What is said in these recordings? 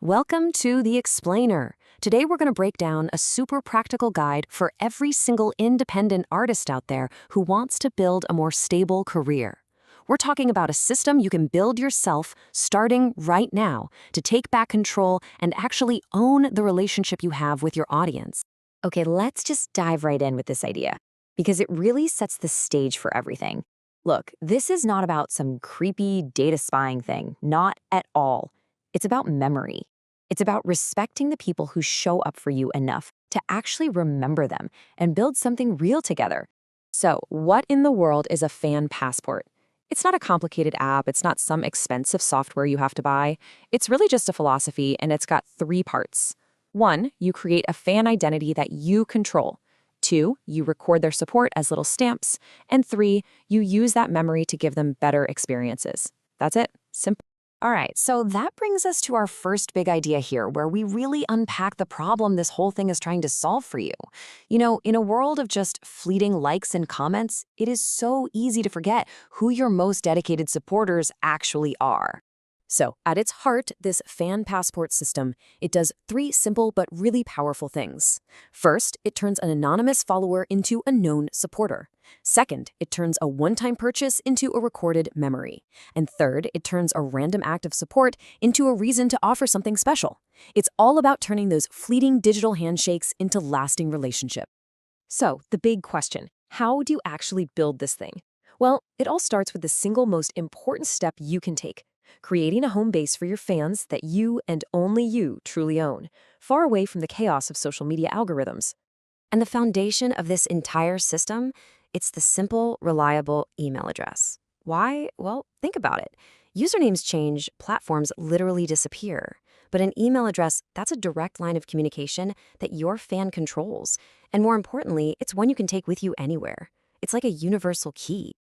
Welcome to The Explainer. Today we're going to break down a super practical guide for every single independent artist out there who wants to build a more stable career. We're talking about a system you can build yourself starting right now to take back control and actually own the relationship you have with your audience. Okay, let's just dive right in with this idea because it really sets the stage for everything. Look, this is not about some creepy data spying thing, not at all. It's about memory. It's about respecting the people who show up for you enough to actually remember them and build something real together. So, what in the world is a fan passport? It's not a complicated app, it's not some expensive software you have to buy. It's really just a philosophy, and it's got three parts. 1, you create a fan identity that you control. 2, you record their support as little stamps. And 3, you use that memory to give them better experiences. That's it. Simple. All right, so that brings us to our first big idea here, where we really unpack the problem this whole thing is trying to solve for you. In a world of just fleeting likes and comments, it is so easy to forget who your most dedicated supporters actually are. So, at its heart, this fan passport system, it does 3 simple but really powerful things. First, it turns an anonymous follower into a known supporter. Second, it turns a one-time purchase into a recorded memory. And third, it turns a random act of support into a reason to offer something special. It's all about turning those fleeting digital handshakes into lasting relationship. So, the big question, how do you actually build this thing? Well, it all starts with the single most important step you can take. Creating a home base for your fans that you and only you truly own, far away from the chaos of social media algorithms. And the foundation of this entire system, it's the simple, reliable email address. Why? Well, think about it. Usernames change, platforms literally disappear. But an email address, that's a direct line of communication that your fan controls. And more importantly, it's one you can take with you anywhere. It's like a universal key.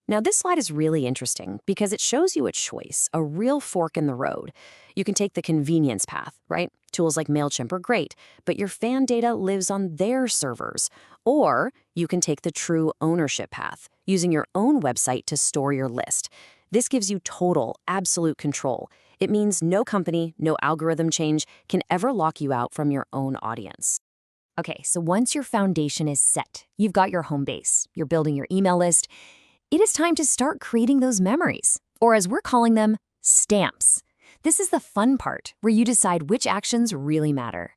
Now, this slide is really interesting because it shows you a choice, a real fork in the road. You can take the convenience path, right? Tools like MailChimp are great, but your fan data lives on their servers. Or you can take the true ownership path, using your own website to store your list. This gives you total, absolute control. It means no company, no algorithm change can ever lock you out from your own audience. Okay, so once your foundation is set, you've got your home base, you're building your email list, it is time to start creating those memories, or as we're calling them, stamps. This is the fun part, where you decide which actions really matter.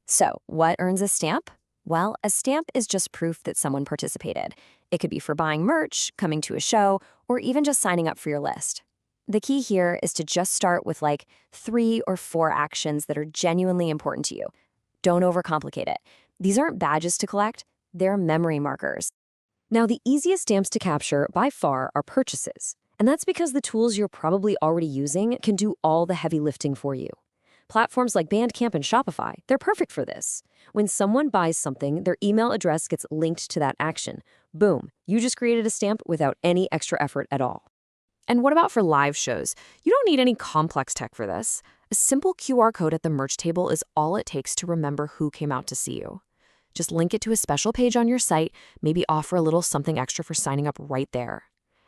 So, what earns a stamp? Well, a stamp is just proof that someone participated. It could be for buying merch, coming to a show, or even just signing up for your list. The key here is to just start with like 3 or 4 actions that are genuinely important to you. Don't overcomplicate it. These aren't badges to collect, they're memory markers. Now, the easiest stamps to capture by far are purchases, and that's because the tools you're probably already using can do all the heavy lifting for you. Platforms like Bandcamp and Shopify, they're perfect for this. When someone buys something, their email address gets linked to that action. Boom, you just created a stamp without any extra effort at all. And what about for live shows? You don't need any complex tech for this. A simple QR code at the merch table is all it takes to remember who came out to see you. Just link it to a special page on your site, maybe offer a little something extra for signing up right there.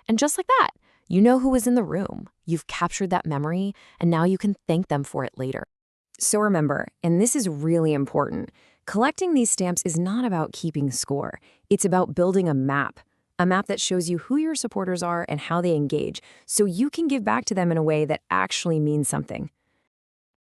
And just like that, you know who was in the room. You've captured that memory, and now you can thank them for it later. So remember, and this is really important, collecting these stamps is not about keeping score. It's about building a map that shows you who your supporters are and how they engage, so you can give back to them in a way that actually means something.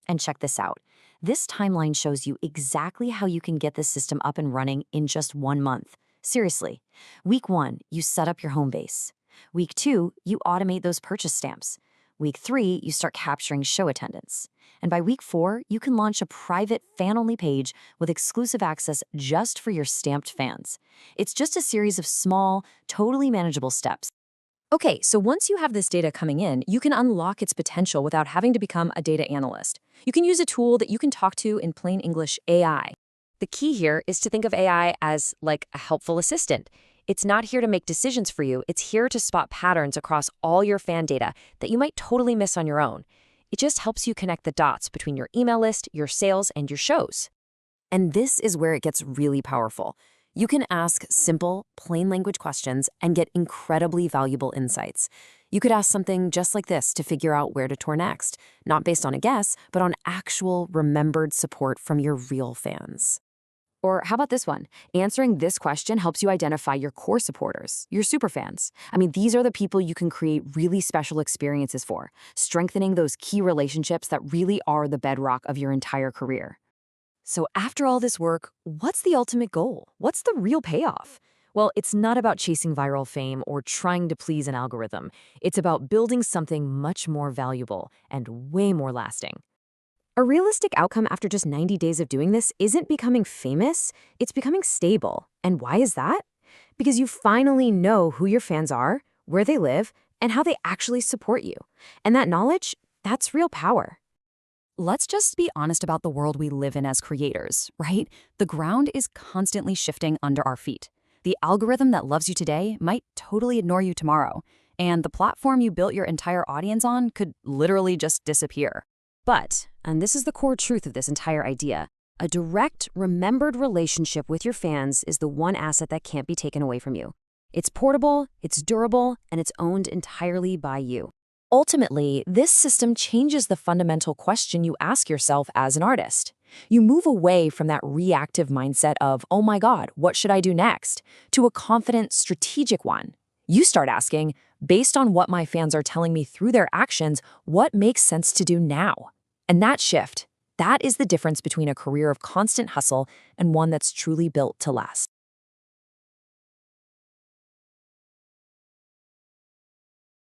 And check this out. This timeline shows you exactly how you can get this system up and running in just 1 month. Seriously. Week 1, you set up your home base. Week 2, you automate those purchase stamps. Week 3, you start capturing show attendance. And by week 4, you can launch a private fan-only page with exclusive access just for your stamped fans. It's just a series of small, totally manageable steps. Okay, so once you have this data coming in, you can unlock its potential without having to become a data analyst. You can use a tool that you can talk to in plain English, AI. The key here is to think of AI as like a helpful assistant. It's not here to make decisions for you. It's here to spot patterns across all your fan data that you might totally miss on your own. It just helps you connect the dots between your email list, your sales, and your shows. And this is where it gets really powerful. You can ask simple, plain language questions and get incredibly valuable insights. You could ask something just like this to figure out where to tour next, not based on a guess, but on actual, remembered support from your real fans. Or how about this one? Answering this question helps you identify your core supporters, your superfans. I mean, these are the people you can create really special experiences for, strengthening those key relationships that really are the bedrock of your entire career. So after all this work, what's the ultimate goal? What's the real payoff? Well, it's not about chasing viral fame or trying to please an algorithm. It's about building something much more valuable and way more lasting. A realistic outcome after just 90 days of doing this isn't becoming famous, it's becoming stable. And why is that? Because you finally know who your fans are, where they live, and how they actually support you. And that knowledge, that's real power. Let's just be honest about the world we live in as creators, right? The ground is constantly shifting under our feet. The algorithm that loves you today might totally ignore you tomorrow, and the platform you built your entire audience on could literally just disappear. But, and this is the core truth of this entire idea, a direct, remembered relationship with your fans is the one asset that can't be taken away from you. It's portable, it's durable, and it's owned entirely by you. Ultimately, this system changes the fundamental question you ask yourself as an artist. You move away from that reactive mindset of, oh my God, what should I do next? To a confident, strategic one. You start asking, based on what my fans are telling me through their actions, what makes sense to do now? And that shift, that is the difference between a career of constant hustle and one that's truly built to last.